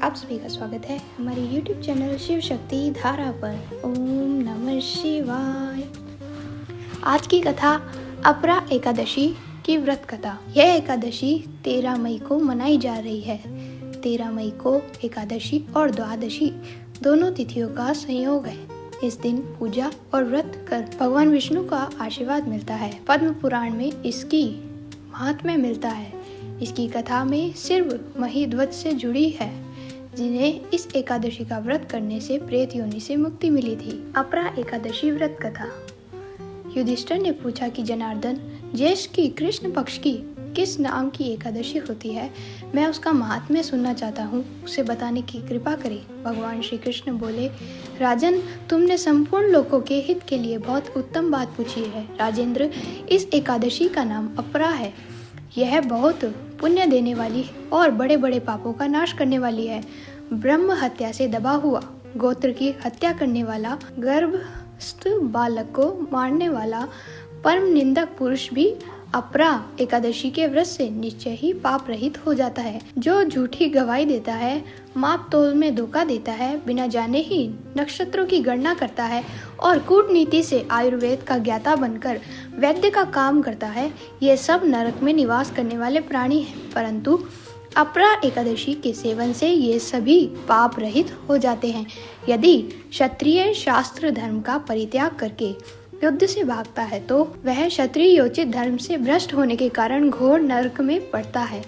आप सभी का स्वागत है हमारे YouTube चैनल शिव शक्ति धारा पर। ओम नमः शिवाय। आज की कथा अपरा एकादशी की व्रत कथा। यह एकादशी 13 मई को मनाई जा रही है। 13 मई को एकादशी और द्वादशी दोनों तिथियों का संयोग है। इस दिन पूजा और व्रत कर भगवान विष्णु का आशीर्वाद मिलता है। पद्म पुराण में इसकी महात्म्य मिलता है। इसकी कथा में सिर्फ महीध्वज से जुड़ी है, जिन्हें इस एकादशी का व्रत करने से प्रेत योनि से मुक्ति मिली थी। अपरा एकादशी व्रत कथा। युधिष्ठिर ने पूछा कि जनार्दन, ज्येष्ठ की कृष्ण पक्ष की किस नाम की एकादशी होती है? मैं उसका महात्म्य सुनना चाहता हूँ, उसे बताने की कृपा करें। भगवान श्री कृष्ण बोले, राजन, तुमने संपूर्ण लोगों के हित के लिए बहुत उत्तम बात पूछी है। राजेंद्र, इस एकादशी का नाम अपरा है। यह बहुत पुण्य देने वाली और बड़े बड़े पापों का नाश करने वाली है। ब्रह्म हत्या से दबा हुआ, गोत्र की हत्या करने वाला, गर्भस्थ बालक को मारने वाला परम निंदक पुरुष भी अपरा एकादशी के व्रत से निश्चय ही पाप रहित हो जाता है। जो झूठी गवाही देता है, माप तोल में धोखा देता है, बिना जाने ही नक्षत्रों की गणना करता है और कूटनीति से आयुर्वेद का ज्ञाता बनकर वैद्य का काम करता है, ये सब नरक में निवास करने वाले प्राणी हैं। परंतु अपरा एकादशी के सेवन से ये सभी पाप रहित हो जाते हैं। यदि क्षत्रिय शास्त्र धर्म का परित्याग करके युद्ध से भागता है तो वह क्षत्रिय योचित धर्म से भ्रष्ट होने के कारण घोर नरक में पड़ता है।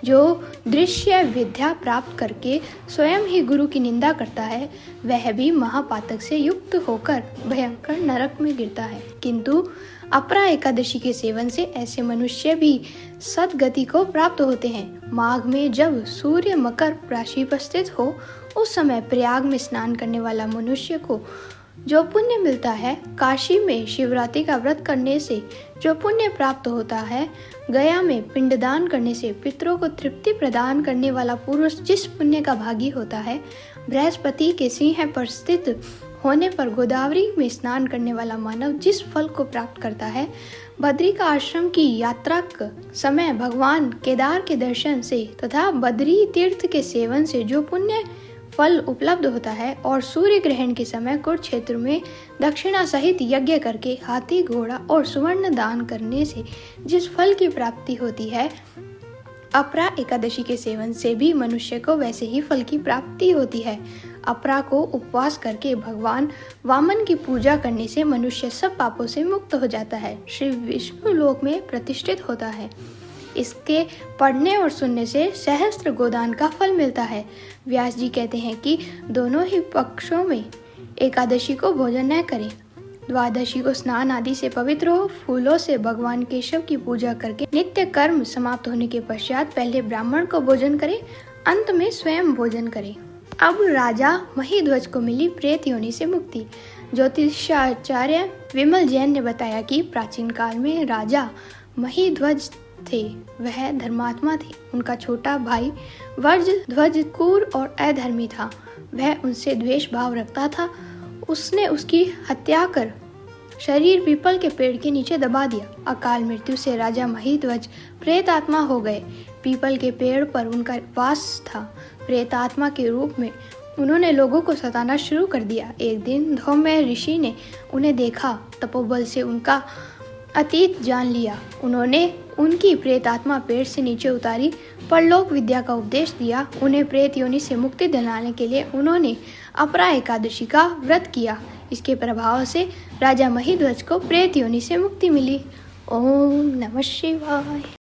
जो दृश्य विद्या प्राप्त करके स्वयं ही गुरु की निंदा करता है, वह भी महापातक से युक्त होकर भयंकर नरक में गिरता है। किंतु अपरा एकादशी के सेवन से ऐसे मनुष्य भी सद्गति को प्राप्त होते हैं। माघ में जब सूर्य मकर राशि पर स्थित हो, उस समय प्रयाग में स्नान करने वाला मनुष्य को जो पुण्य मिलता है, काशी में शिवरात्रि का व्रत करने से जो पुण्य प्राप्त होता है, गया में पिंडदान करने से पितरों को तृप्ति प्रदान करने वाला पुरुष जिस पुण्य का भागी होता है, बृहस्पति के सिंह पर स्थित होने पर गोदावरी में स्नान करने वाला मानव जिस फल को प्राप्त करता है, बद्री का आश्रम की यात्रा का समय भगवान केदार के दर्शन से तथा बद्री तीर्थ के सेवन से जो पुण्य फल उपलब्ध होता है, और सूर्य ग्रहण के समय कुरुक्षेत्र में दक्षिणा सहित यज्ञ करके हाथी, घोड़ा और सुवर्ण दान करने से जिस फल की प्राप्ति होती है, अपरा एकादशी के सेवन से भी मनुष्य को वैसे ही फल की प्राप्ति होती है। अपरा को उपवास करके भगवान वामन की पूजा करने से मनुष्य सब पापों से मुक्त हो जाता है, श्री विष्णु लोक में प्रतिष्ठित होता है। इसके पढ़ने और सुनने से सहस्त्र गोदान का फल मिलता है। व्यास जी कहते हैं कि दोनों ही पक्षों में एकादशी को भोजन न करें। द्वादशी को स्नान आदि से पवित्र हो, फूलों से भगवान केशव की पूजा करके नित्य कर्म समाप्त होने के पश्चात पहले ब्राह्मण को भोजन करें, अंत में स्वयं भोजन करें। अब राजा महीध्वज को मिली प्रेत योनि से मुक्ति। ज्योतिषाचार्य विमल जैन ने बताया कि प्राचीन काल में राजा महीध्वज थे। वह धर्मात्मा थे। उनका छोटा भाई वर्जध्वज क्रूर और अधर्मी था। वह उनसे द्वेष भाव रखता था। उसने उसकी हत्या कर शरीर पीपल के पेड़ के नीचे दबा दिया। अकाल मृत्यु से राजा महीध्वज प्रेत आत्मा हो गए। पीपल के पेड़ पर उनका वास था। प्रेत आत्मा के रूप में उन्होंने लोगों को सताना शुरू कर दिया। एक दिन धौम्य ऋषि ने उन्हें देखा, तपोबल से उनका अतीत जान लिया। उन्होंने उनकी प्रेत आत्मा पेड़ से नीचे उतारी, परलोक विद्या का उपदेश दिया। उन्हें प्रेत योनि से मुक्ति दिलाने के लिए उन्होंने अपरा एकादशी का व्रत किया। इसके प्रभाव से राजा महीध्वज को प्रेत योनि से मुक्ति मिली। ओम नमः शिवाय।